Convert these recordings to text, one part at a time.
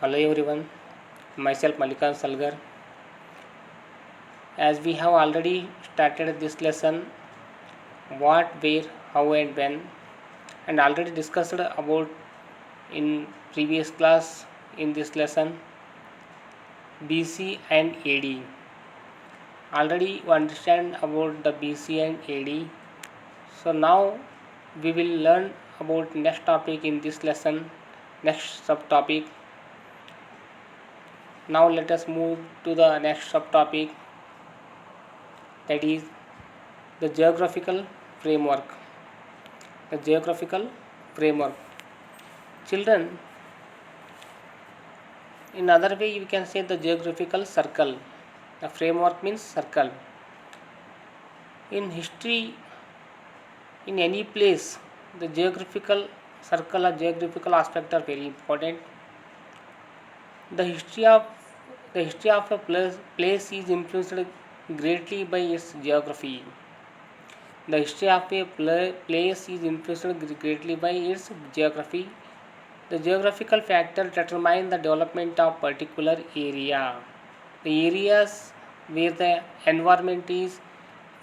Hello everyone, myself Malikan Salgar. As we have already started this lesson, what, where, how, and when, and already discussed about in previous class in this lesson BC and AD. Already you understand about the BC and AD. So now we will learn about next topic in this lesson, next subtopic. Now let us move to the next subtopic, that is the geographical framework. The geographical framework. Children, in other way you can say the geographical circle. The framework means circle. In history, in any place, the geographical circle or geographical aspect are very important. The history of a place is influenced greatly by its geography. The history of a place is influenced greatly by its geography. The geographical factor determine the development of particular area. The areas where the environment is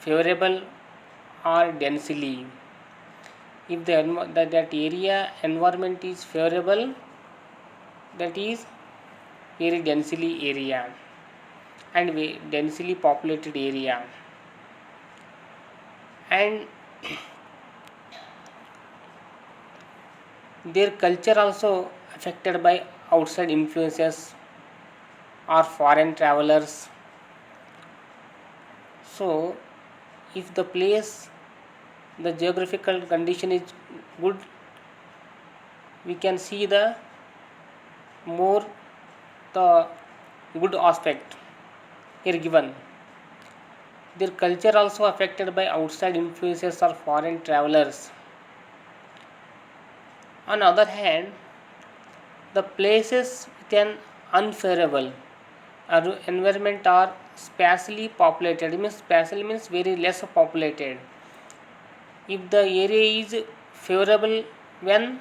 favorable or densely. If that area environment is favorable, that is very densely area and densely populated area, and their culture also affected by outside influences or foreign travelers. So if the place, the geographical condition is good, we can see the more the good aspect here given. Their culture also affected by outside influences or foreign travelers. On the other hand, the places with an unfavorable environment are sparsely populated. It means sparsely means very less populated. If the area is favorable, when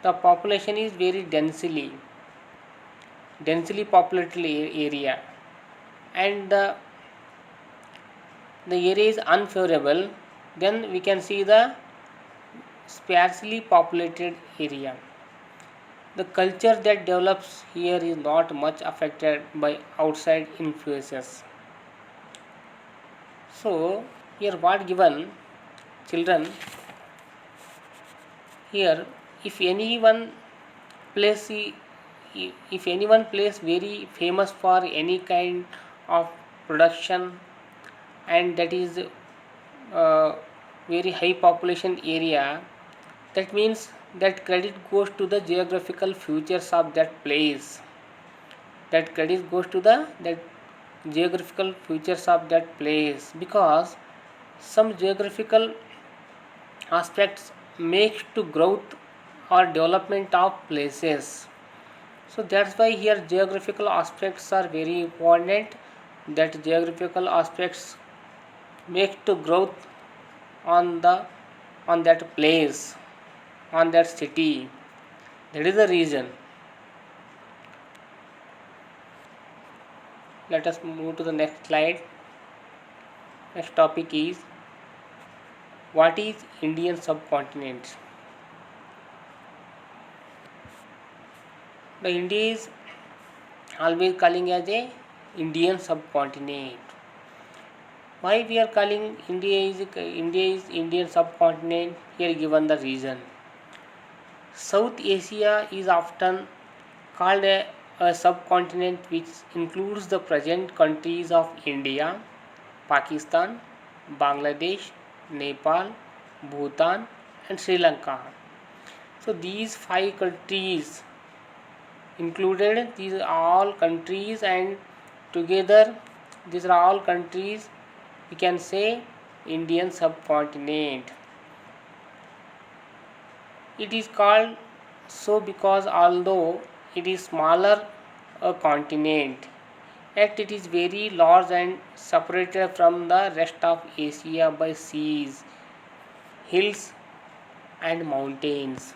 the population is very densely populated area, and the area is unfavorable, then we can see the sparsely populated area. The culture that develops here is not much affected by outside influences. So here what given, children, here if anyone place very famous for any kind of production, and that is very high population area, that means that credit goes to the geographical features of that place. That credit goes to the that geographical features of that place, because some geographical aspects make to growth or development of places. So that's why here geographical aspects are very important. That geographical aspects make to growth on that place, on that city. That is the reason. Let us move to the next slide. Next topic is, what is Indian subcontinent? The India is always calling as a Indian subcontinent. Why we are calling India is Indian subcontinent? Here given the reason. South Asia is often called a subcontinent, which includes the present countries of India, Pakistan, Bangladesh, Nepal, Bhutan, and Sri Lanka. So these 5 countries included, these are all countries, and together these are all countries, we can say Indian subcontinent. It is called so because although it is smaller a continent, yet it is very large and separated from the rest of Asia by seas, hills, and mountains.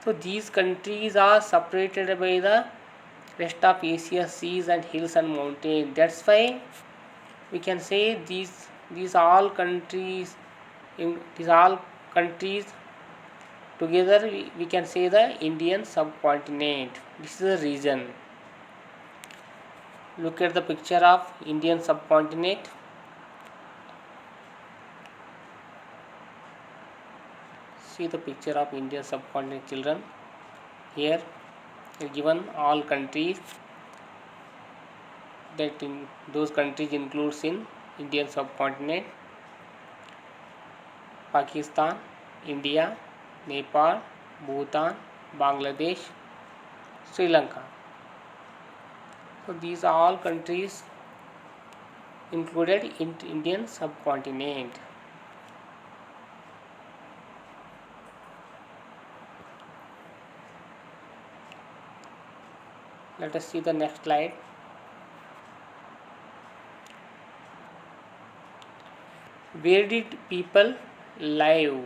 So these countries are separated by the Rest of Asia seas and hills and mountains. That's why we can say these all countries in these all countries together we can say the Indian subcontinent. This is the reason. Look at the picture of Indian subcontinent. See the picture of Indian subcontinent, children. Here given all countries that in those countries includes in Indian subcontinent: Pakistan, India, Nepal, Bhutan, Bangladesh, Sri Lanka. So these are all countries included in Indian subcontinent. Let us see the next slide. Where did people live?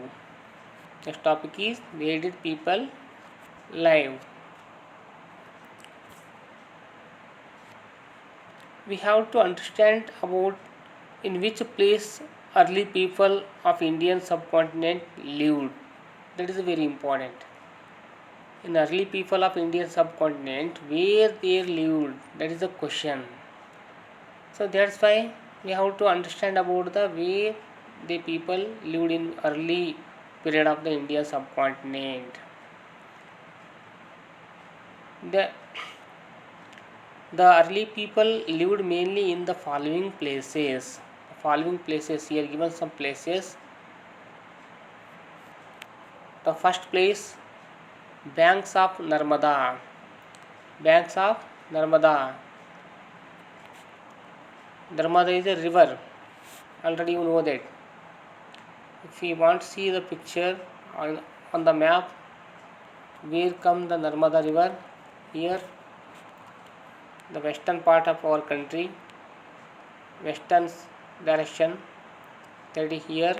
Next topic is where did people live? We have to understand about in which place early people of Indian subcontinent lived. That is very important. In early people of Indian subcontinent, where they lived, that is the question. So that's why we have to understand about the way the people lived in early period of the Indian subcontinent. The The early people lived mainly in the following places. Here given some places. The first place, banks of Narmada. Banks of Narmada. Narmada is a river. Already you know that. If you want to see the picture on the map, where come the Narmada river? Here, the western part of our country, western direction, that is here.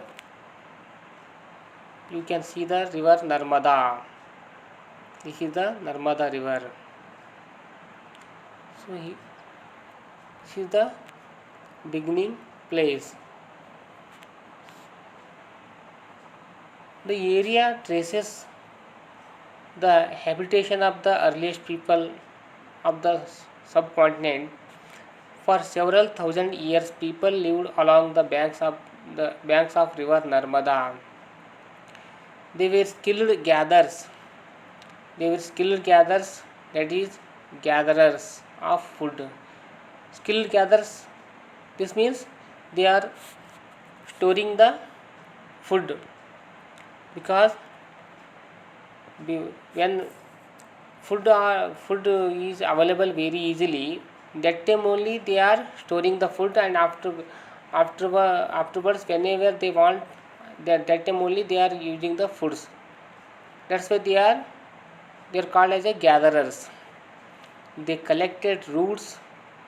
You can see the river Narmada. This is the Narmada river. So this is the beginning place. The area traces the habitation of the earliest people of the subcontinent. For several thousand years, people lived along the banks of river Narmada. They were skilled gatherers. That is, gatherers of food. Skilled gatherers. This means they are storing the food, because when food is available very easily, that time only they are storing the food, and afterwards whenever they want, that time only they are using the foods. That's why they are called as a gatherers. They collected roots,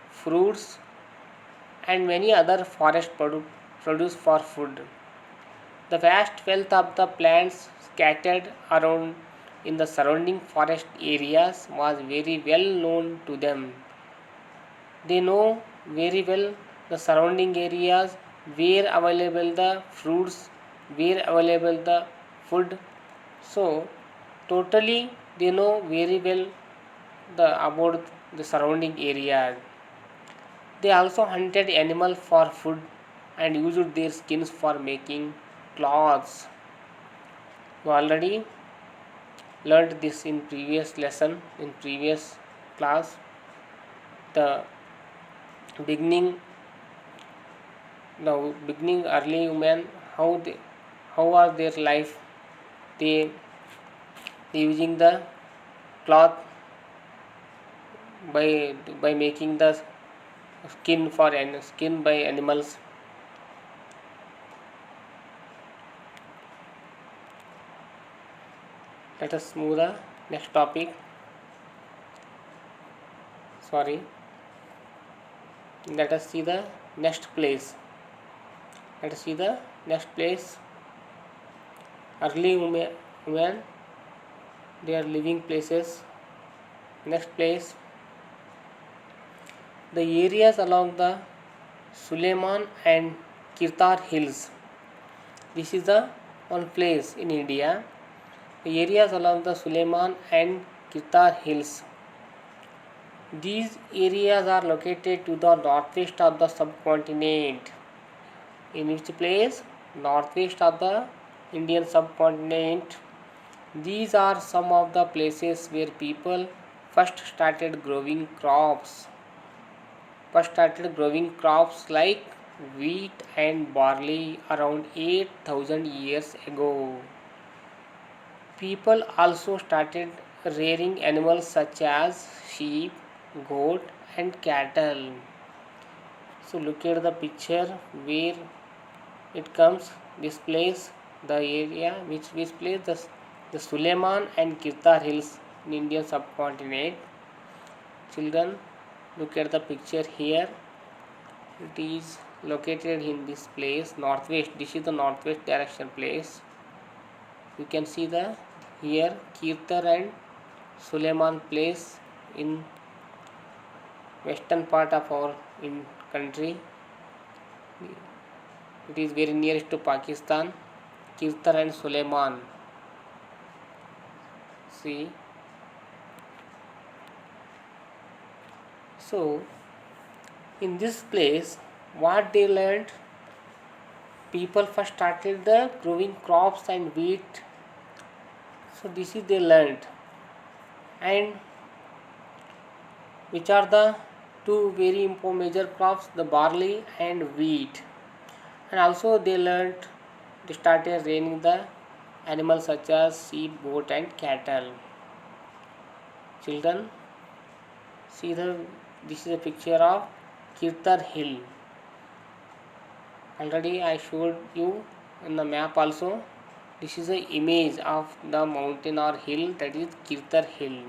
fruits, and many other forest produce for food. The vast wealth of the plants scattered around in the surrounding forest areas was very well known to them. They know very well the surrounding areas, where available the fruits, where available the food. So totally they know very well about the surrounding areas. They also hunted animals for food and used their skins for making clothes. You already learned this in previous lesson, in previous class. The beginning, early women, how was their life? They using the cloth by making the skin by animals. Let us move the next topic. Let us see the next place. Early women, their living places. Next place, The areas along the Suleiman and Kirtar hills. This is the one place in India. The areas along the Suleiman and Kirtar hills. These areas are located to the northwest of the subcontinent. In which place? Northwest of the Indian subcontinent. These are some of the places where people first started growing crops. First started growing crops like wheat and barley around 8,000 years ago. People also started rearing animals such as sheep, goat, and cattle. So look at the picture where it comes. This place, the area which place the Suleiman and Kirtar hills in Indian subcontinent. Children, look at the picture here. It is located in this place, northwest. This is the northwest direction place. You can see the here Kirtar and Suleiman place in western part of our in country. It is very nearest to Pakistan. Kirtar and Suleiman. See. So in this place, what they learned, people first started the growing crops and wheat. So this is they learned, and which are the two very important major crops, the barley and wheat. And also they started rearing the animals such as sheep, goat, and cattle. Children, see this is a picture of Kirtar hill. Already I showed you in the map also. This is an image of the mountain or hill, that is Kirtar hill.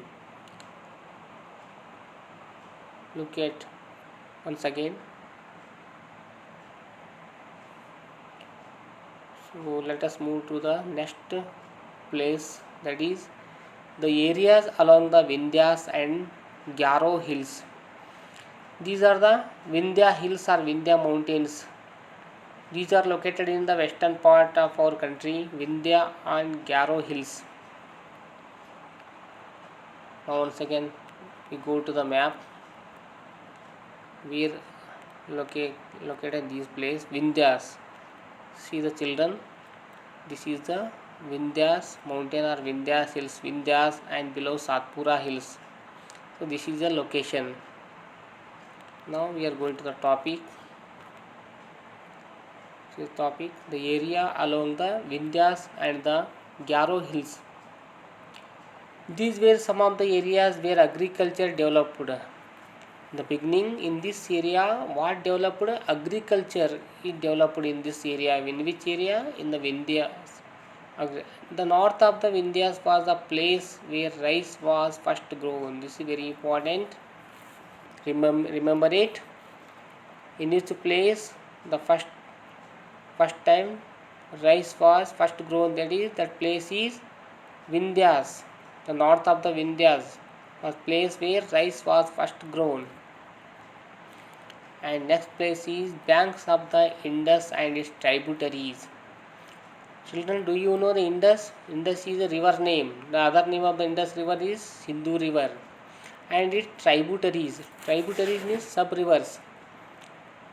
Look at once again. So let us move to the next place, that is the areas along the Vindhyas and Gyaro hills. These are the Vindhya hills or Vindhya mountains. These are located in the western part of our country, Vindhya and Gyaro hills. Now once again we go to the map. We are located these place, Vindhyas. See the children, this is the Vindhyas mountain or Vindhyas hills, Vindhyas and below Satpura hills. So this is the location. Now we are going to the topic. So topic, the area along the Vindhyas and the Gyaro hills. These were some of the areas where agriculture developed. In the beginning, in this area, what developed? Agriculture is developed in this area. In which area? In the Vindhyas. The north of the Vindhyas was a place where rice was first grown. This is very important. Remember it. In this place, the first time rice was first grown. That place is Vindhyas. The north of the Vindhyas was place where rice was first grown. And next place is banks of the Indus and its tributaries. Children, do you know the Indus? Indus is a river name. The other name of the Indus river is Sindhu river. And its tributaries. Tributaries means sub-rivers.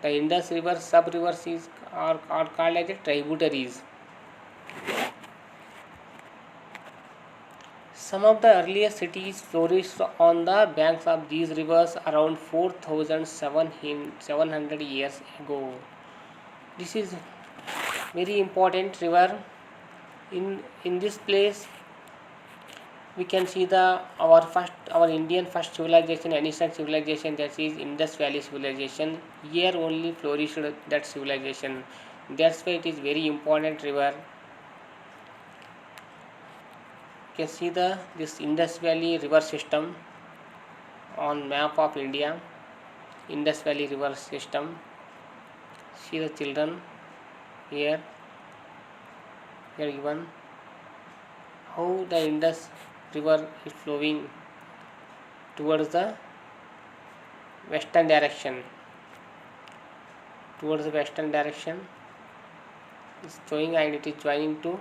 The Indus river sub-rivers are called as tributaries. Some of the earliest cities flourished on the banks of these rivers around 4,700 years ago. This is very important river. In this place, we can see our Indian first civilization, ancient civilization, that is Indus Valley civilization. Here only flourished that civilization. That's why it is very important river. You can see this Indus Valley river system on map of India. Indus Valley river system. See the children here given how the Indus river is flowing towards the western direction, towards the western direction is flowing, and it is joining to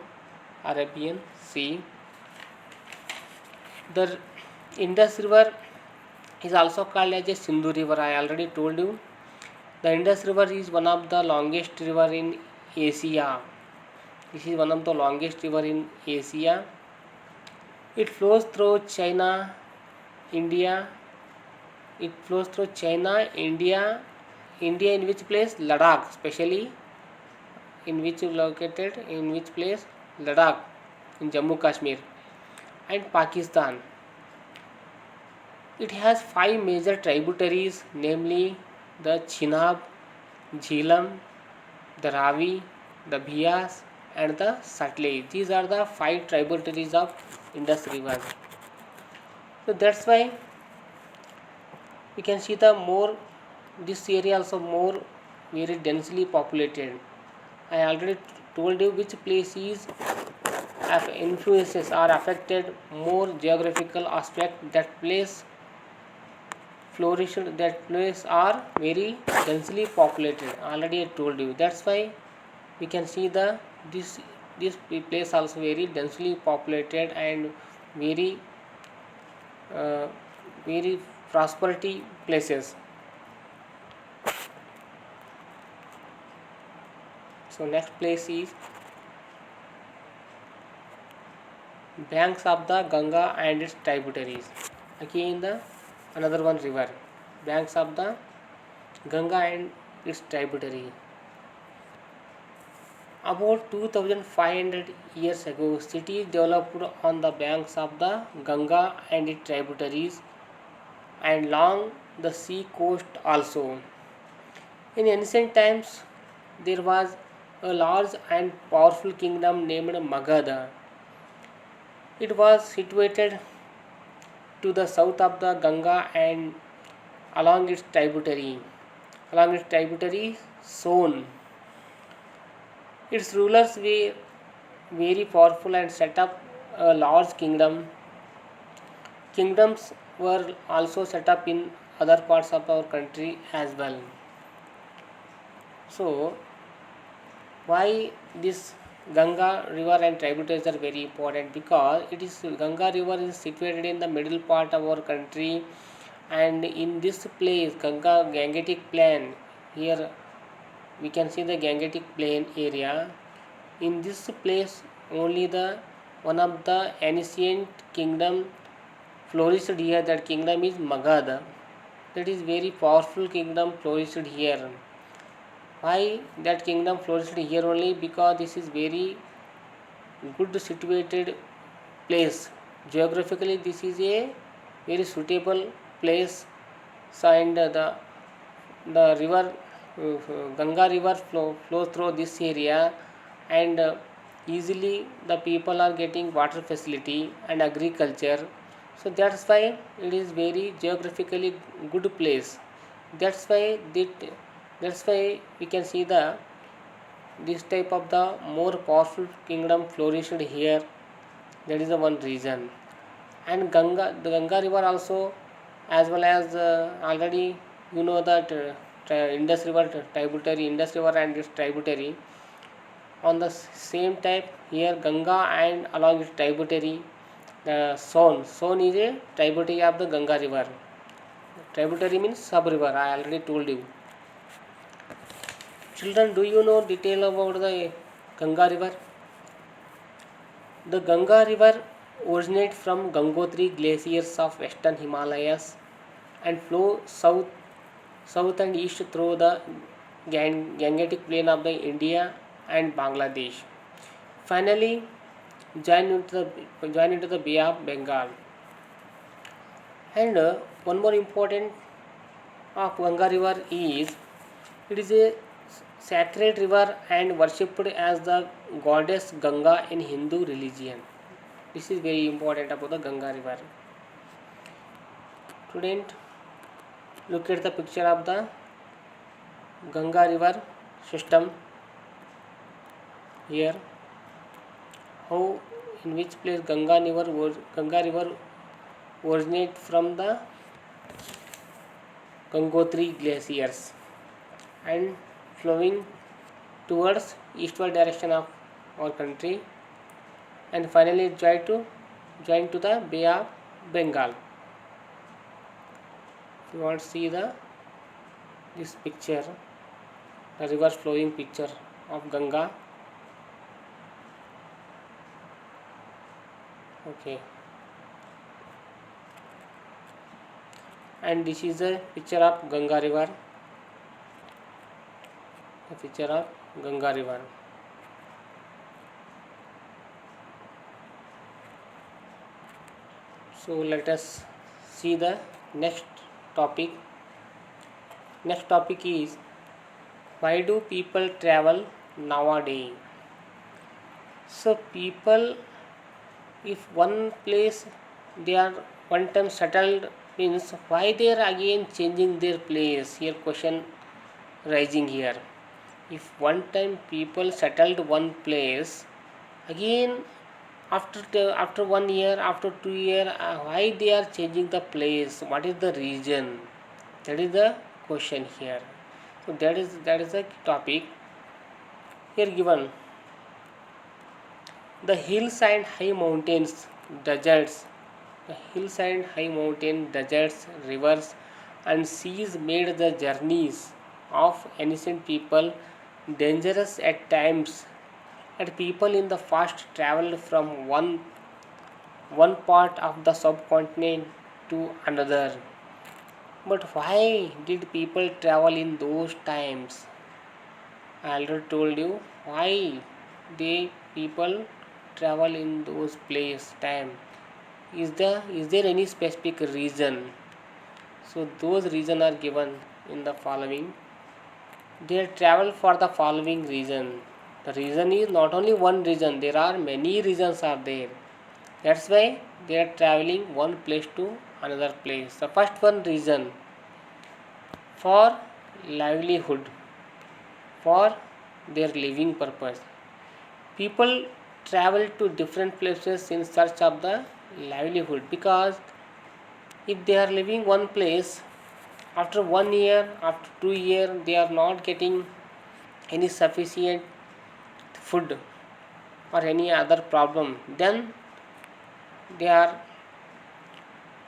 Arabian Sea. The Indus River is also called as a Sindhu River. I already told you. The Indus River is one of the longest river in Asia. This is one of the longest river in Asia. It flows through China, India. It flows through China, India. India in which place? Ladakh, especially in which located in which place? Ladakh in Jammu Kashmir, and Pakistan. It has five major tributaries, namely the Chenab, Jhelum, the Ravi, the Bias, and the Satluj. These are the five tributaries of Indus River. So that's why we can see the more this area also more very densely populated. I already told you which place is influences are affected more geographical aspect, that place flourished, that place are very densely populated. Already I told you. That's why we can see the this this place also very densely populated and very uh, very prosperity places. So next place is banks of the Ganga and its tributaries. Again the another one river, banks of the Ganga and its tributary. About 2500 years ago, cities developed on the banks of the Ganga and its tributaries and along the sea coast also. In ancient times, there was a large and powerful kingdom named Magadha. It was situated to the south of the Ganga and along its tributary, Son. Its rulers were very powerful and set up a large kingdom. Kingdoms were also set up in other parts of our country as well. So, why this Ganga river and tributaries are very important? Because it is Ganga river is situated in the middle part of our country, and in this place Gangetic plain, here we can see the Gangetic plain area. In this place only the one of the ancient kingdom flourished here. That kingdom is Magadha. That is very powerful kingdom flourished here. Why that kingdom flourished here only? Because this is very good situated place. Geographically this is a very suitable place. So and the river Ganga river flows through this area, and easily the people are getting water facility and agriculture. So that's why it is very geographically good place. That's why that's why we can see the this type of the more powerful kingdom flourished here. That is the one reason. And the Ganga river also, as well as already you know that Indus river tributary, Indus river and its tributary on the same type here Ganga and along its tributary Son is a tributary of the Ganga river. Tributary means sub river. I already told you. Children, do you know detail about the Ganga river? The Ganga river originates from Gangotri glaciers of western Himalayas and flow south and east through the Gangetic plain of the India and Bangladesh. Finally, join into the Bay of Bengal. And one more important of Ganga river is it is a sacred river and worshipped as the goddess Ganga in Hindu religion. This is very important about the Ganga river. Student, look at the picture of the Ganga river system here. How in which place Ganga river originate from the Gangotri glaciers and flowing towards eastward direction of our country, and finally join to the Bay of Bengal. If you want to see this picture, the river flowing picture of Ganga. Okay, and this is a picture of Ganga river. A picture of Ganga river. So let us see the next topic. Next topic is, why do people travel nowadays? So people, if one place they are one time settled, means why they are again changing their place? Here question rising here. If one time people settled one place, again after 1 year, after 2 year, why they are changing the place? What is the reason? That is the question here. So that is the topic here given. The hills and high mountains, deserts, the hills and high mountain, deserts, rivers, and seas made the journeys of ancient people dangerous at times, and people in the past traveled from one part of the subcontinent to another. But why did people travel in those times? I already told you why they people travel in those place time. Is there any specific reason? So those reason are given in the following. They travel for the following reason. The reason is not only one reason, there are many reasons are there. That's why they are traveling one place to another place. The first one reason, for livelihood, for their living purpose. People travel to different places in search of the livelihood, because if they are living one place, after 1 year, after 2 year, they are not getting any sufficient food or any other problem, then they are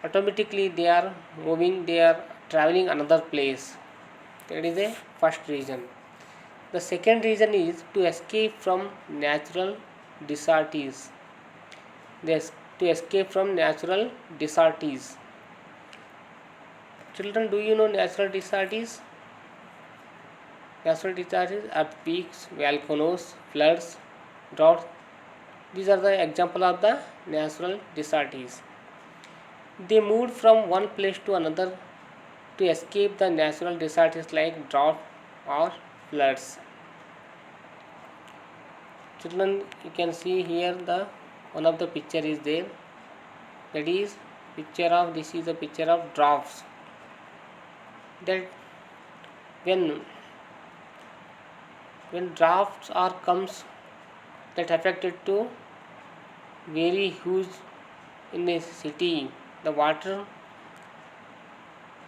automatically they are moving, they are traveling another place. That is a first reason. The second reason is to escape from natural disasters. This to escape from natural disasters. Children, do you know natural disasters? Natural disasters, earthquakes, volcanoes, floods, droughts. These are the example of the natural disasters. They moved from one place to another to escape the natural disasters like drought or floods. Children, you can see here the one of the picture is there. That is picture of, this is a picture of droughts. That when droughts are comes, that affected to very huge in a city, the water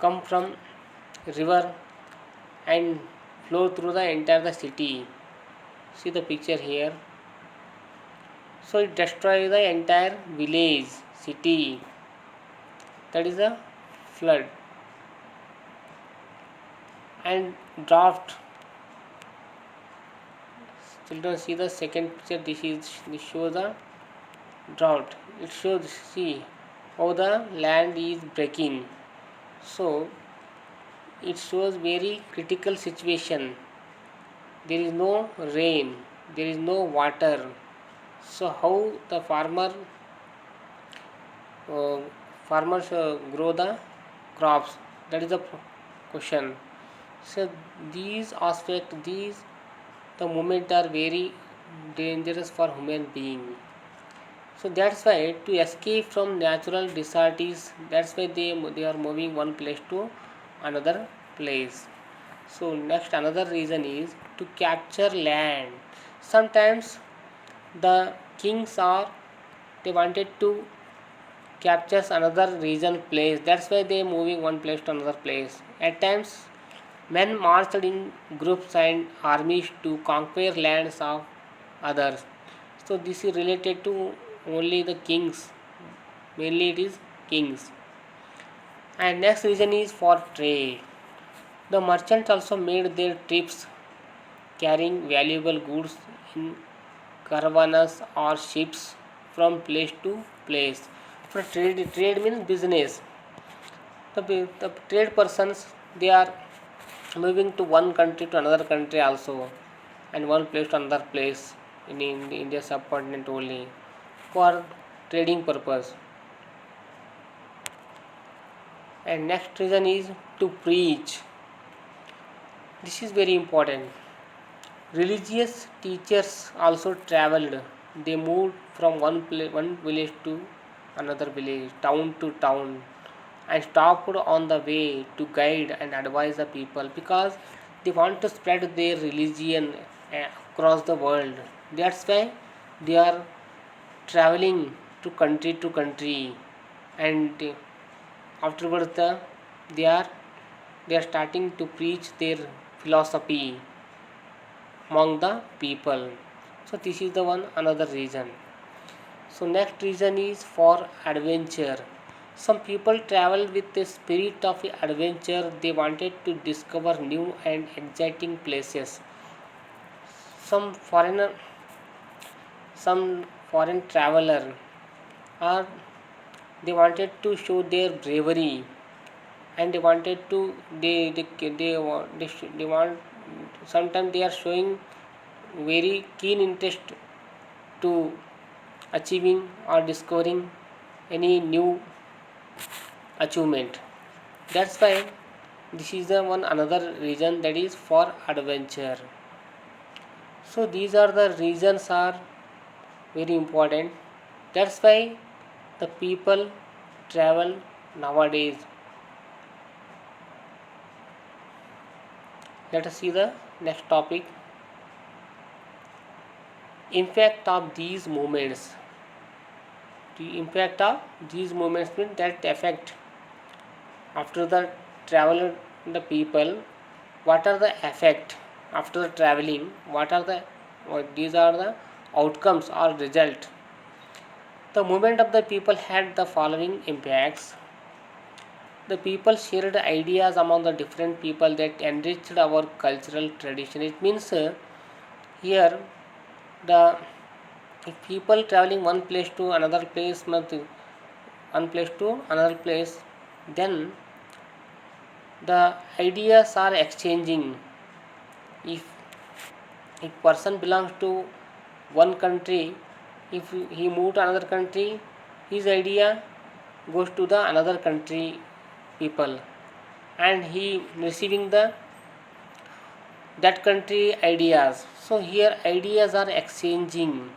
come from river and flow through the entire the city. See the picture here. So it destroys the entire village, city. That is a flood. And drought. Children, see the second picture. This shows the drought. It shows, see how the land is breaking. So it shows very critical situation. There is no rain, there is no water. So how the uh, farmers grow the crops? That is the question. So these aspects, the movement are very dangerous for human being. So that's why to escape from natural disasters, that's why they are moving one place to another place. So next another reason is to capture land. Sometimes the kings are, they wanted to captures another region place. That's why they moving one place to another place. At times men marched in groups and armies to conquer lands of others. So this is related to only the kings, mainly it is kings. And next reason is for trade. The merchants also made their trips carrying valuable goods in caravanas or ships from place to place. For trade means business. The trade persons, they are moving to one country to another country also, and one place to another place in the India subcontinent only for trading purpose. And next reason is to preach. This is very important. Religious teachers also traveled. They moved from one village to another village, town to town, and stopped on the way to guide and advise the people because they want to spread their religion across the world. That's why they are traveling to country, and afterwards they are starting to preach their philosophy among the people. So this is the one another reason. So next reason is for adventure. Some people travel with the spirit of adventure. They wanted to discover new and exciting places. some foreigner some foreign traveler are they wanted to show their bravery, and they wanted to they want sometimes they are showing very keen interest to achieving or discovering any new achievement. That's why this is the one another reason, that is for adventure. So these are the reasons are very important. That's why the people travel nowadays. Let us see the next topic. Impact of these movements. The impact of these movements means that affect after the travel the people. What are the effect after traveling? These are the outcomes or result. The movement of the people had the following impacts. The people shared ideas among the different people that enriched our cultural tradition. It means here the if people traveling one place to another place, one place to another place, then the ideas are exchanging. If person belongs to one country, if he moved to another country, his idea goes to the another country people, and he receiving the that country ideas. So here ideas are exchanging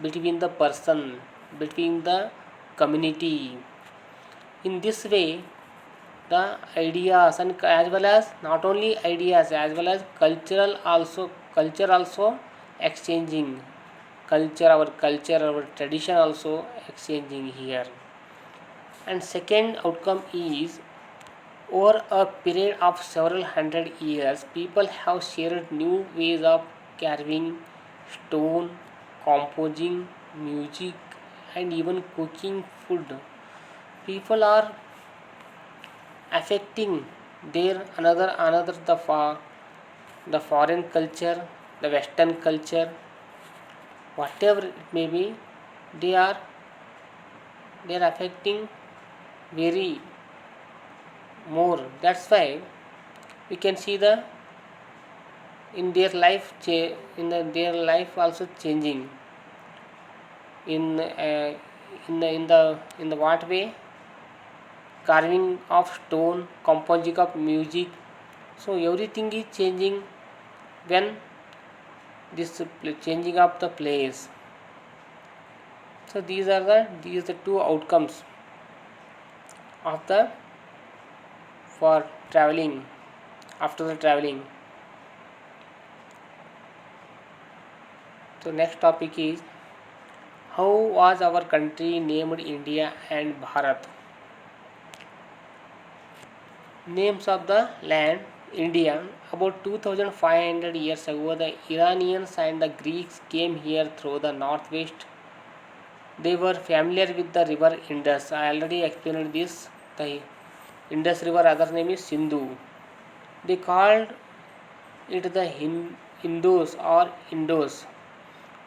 between the person, between the community. In this way the ideas, and as well as not only ideas, as well as culture also exchanging. Culture, our tradition also exchanging here. And second outcome is, over a period of several hundred years, people have shared new ways of carving stone, composing music, and even cooking food. People are affecting their another the foreign culture, the western culture, whatever it may be, they are they are affecting very more. That's why we can see the in their life their life also changing in the what way, carving of stone, composing of music. So everything is changing when this changing of the place. So these are the two outcomes of the for traveling after the traveling. So next topic is How was our country named India and Bharat? Names of the land: India. About 2500 years ago, the Iranians and the Greeks came here through the northwest. They were familiar with the river Indus. I already explained this. The Indus river other name is Sindhu. They called it the Indus or Indus.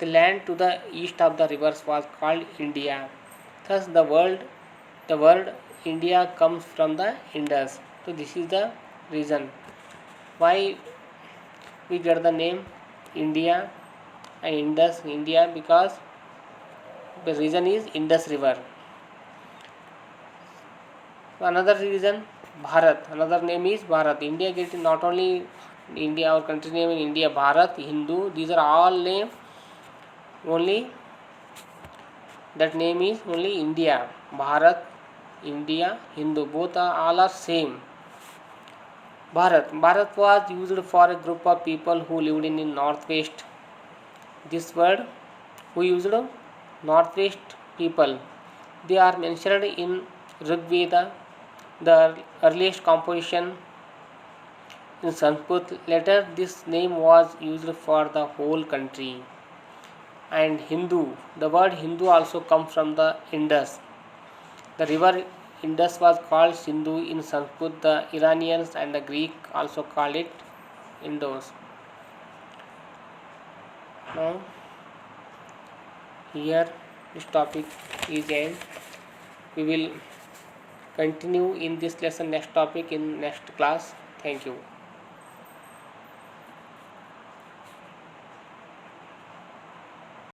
The land to the east of the rivers was called India. Thus, the word India comes from the Indus. So, this is the reason why we get the name India and Indus India, because the reason is Indus river. Another reason, Bharat. Another name is Bharat. India get not only India, our country name in India, Bharat, Hindu. These are all name only. That name is only India. Bharat, India, Hindu. Both are all are same. Bharat. Bharat was used for a group of people who lived in the northwest. This word, who used northwest people. They are mentioned in Rig Veda, the earliest composition in Sanskrit. Later, this name was used for the whole country. And Hindu, the word Hindu also comes from the Indus. The river Indus was called Sindhu in Sanskrit. The Iranians and the Greek also called it Indus. Now, here this topic is end. We will continue in this lesson next topic in next class. Thank you.